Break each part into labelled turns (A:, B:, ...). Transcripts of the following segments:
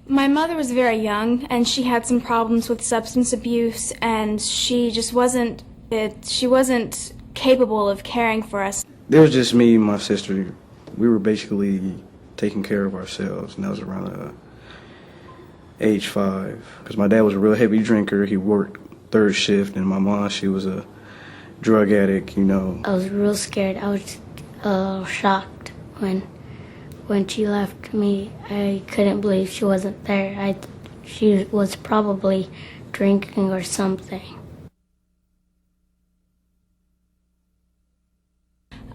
A: My mother was very young, and she had some problems with substance abuse, and she just wasn't capable of caring for us.
B: There was just me and my sister. We were basically taking care of ourselves, and that was around age 5. Because my dad was a real heavy drinker. He worked third shift, and my mom, she was a drug addict, you know.
C: I was real scared. I was shocked when she left me. I couldn't believe she wasn't there. She was probably drinking or something.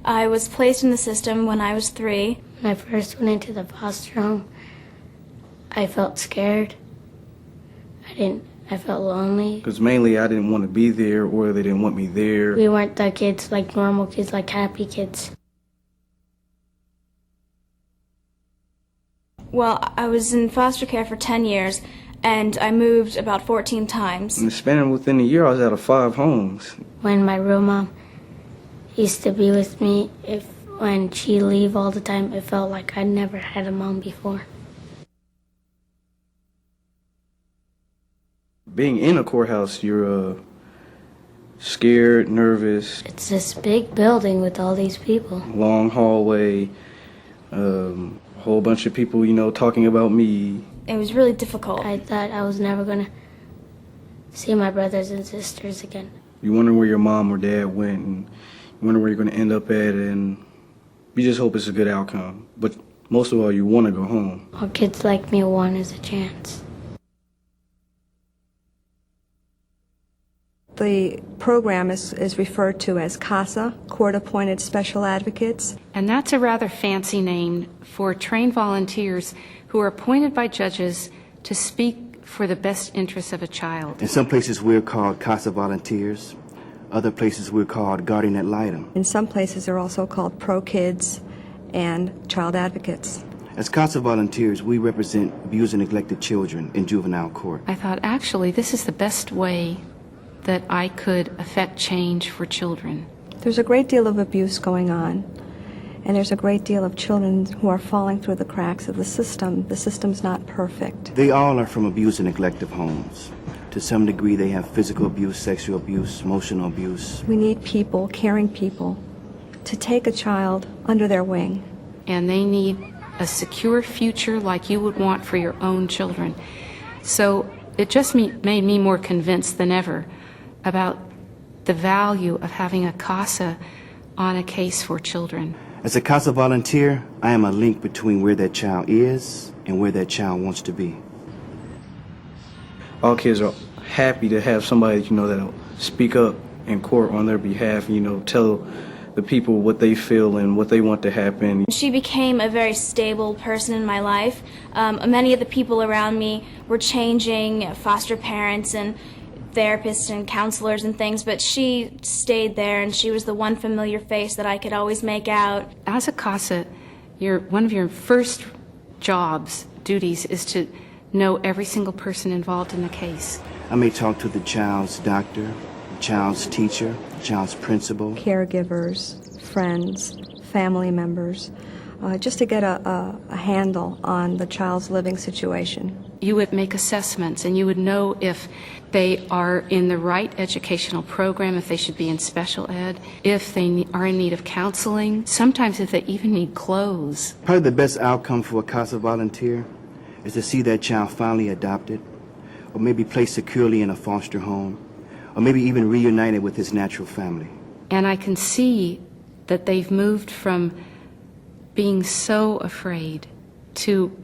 A: I was placed in the system when I was 3.
C: When I first went into the foster home, I felt scared. I felt lonely.
B: Because mainly I didn't want to be there, or they didn't want me there.
C: We weren't the kids like normal kids, like happy kids.
A: Well, I was in foster care for 10 years, and I moved about 14 times.
B: In the span within a year, I was out of 5 homes.
C: When my real mom used to be with me, when she'd leave all the time, it felt like I'd never had a mom before.
B: Being in a courthouse, you're scared, nervous.
C: It's this big building with all these people.
B: Long hallway, a whole bunch of people, you know, talking about me.
A: It was really difficult.
C: I thought I was never going to see my brothers and sisters again.
B: You wonder where your mom or dad went, and you wonder where you're going to end up at, and you just hope it's a good outcome. But most of all, you want to go home.
C: All kids like me want is a chance.
D: The program is referred to as CASA, Court-Appointed Special Advocates.
E: And that's a rather fancy name for trained volunteers who are appointed by judges to speak for the best interests of a child.
F: In some places we're called CASA volunteers. Other places we're called guardian ad litem.
D: In some places they're also called pro-kids and child advocates.
F: As CASA volunteers, we represent abused and neglected children in juvenile court.
E: I thought, actually, this is the best way that I could affect change for children.
D: There's a great deal of abuse going on, and there's a great deal of children who are falling through the cracks of the system. The system's not perfect.
F: They all are from abused and neglected homes. To some degree, they have physical abuse, sexual abuse, emotional abuse.
D: We need people, caring people, to take a child under their wing.
E: And they need a secure future like you would want for your own children. So it just made me more convinced than ever about the value of having a CASA on a case for children.
F: As a CASA volunteer, I am a link between where that child is and where that child wants to be.
B: All kids are happy to have somebody, you know, that'll speak up in court on their behalf, you know, tell the people what they feel and what they want to happen.
A: She became a very stable person in my life. Many of the people around me were changing, foster parents and therapists and counselors and things, but she stayed there, and she was the one familiar face that I could always make out.
E: As a CASA, one of your first duties is to know every single person involved in the case.
F: I may talk to the child's doctor, the child's teacher, the child's principal.
D: Caregivers, friends, family members, just to get a handle on the child's living situation.
E: You would make assessments, and you would know if they are in the right educational program, if they should be in special ed, if they are in need of counseling, sometimes if they even need clothes.
F: Probably the best outcome for a CASA volunteer is to see that child finally adopted, or maybe placed securely in a foster home, or maybe even reunited with his natural family.
E: And I can see that they've moved from being so afraid to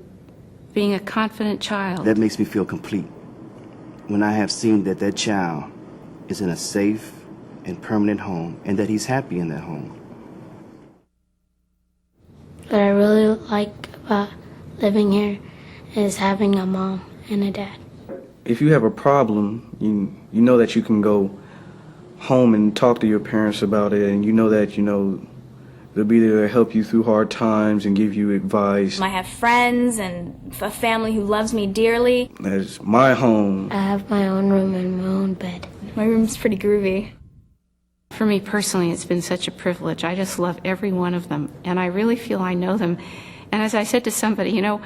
E: being a confident child.
F: That makes me feel complete. When I have seen that that child is in a safe and permanent home, and that he's happy in that home.
C: What I really like about living here is having a mom and a dad.
B: If you have a problem, you know that you can go home and talk to your parents about it, and you know that, you know, they'll be there to help you through hard times and give you advice.
A: I have friends and a family who loves me dearly.
B: That's my home.
C: I have my own room and my own bed.
A: My room's pretty groovy.
E: For me personally, it's been such a privilege. I just love every one of them, and I really feel I know them. And as I said to somebody, you know,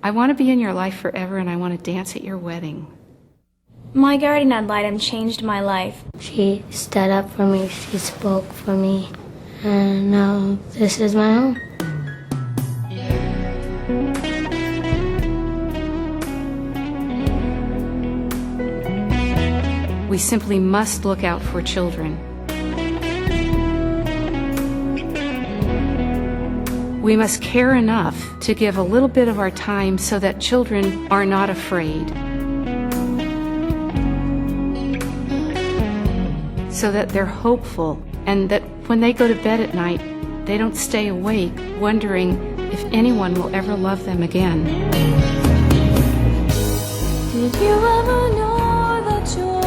E: I want to be in your life forever, and I want to dance at your wedding.
A: My guardian ad litem changed my life.
C: She stood up for me, she spoke for me, and now this is my home.
E: We simply must look out for children. We must care enough to give a little bit of our time so that children are not afraid, so that they're hopeful, and that when they go to bed at night, they don't stay awake wondering if anyone will ever love them again.
A: Did you ever know that you're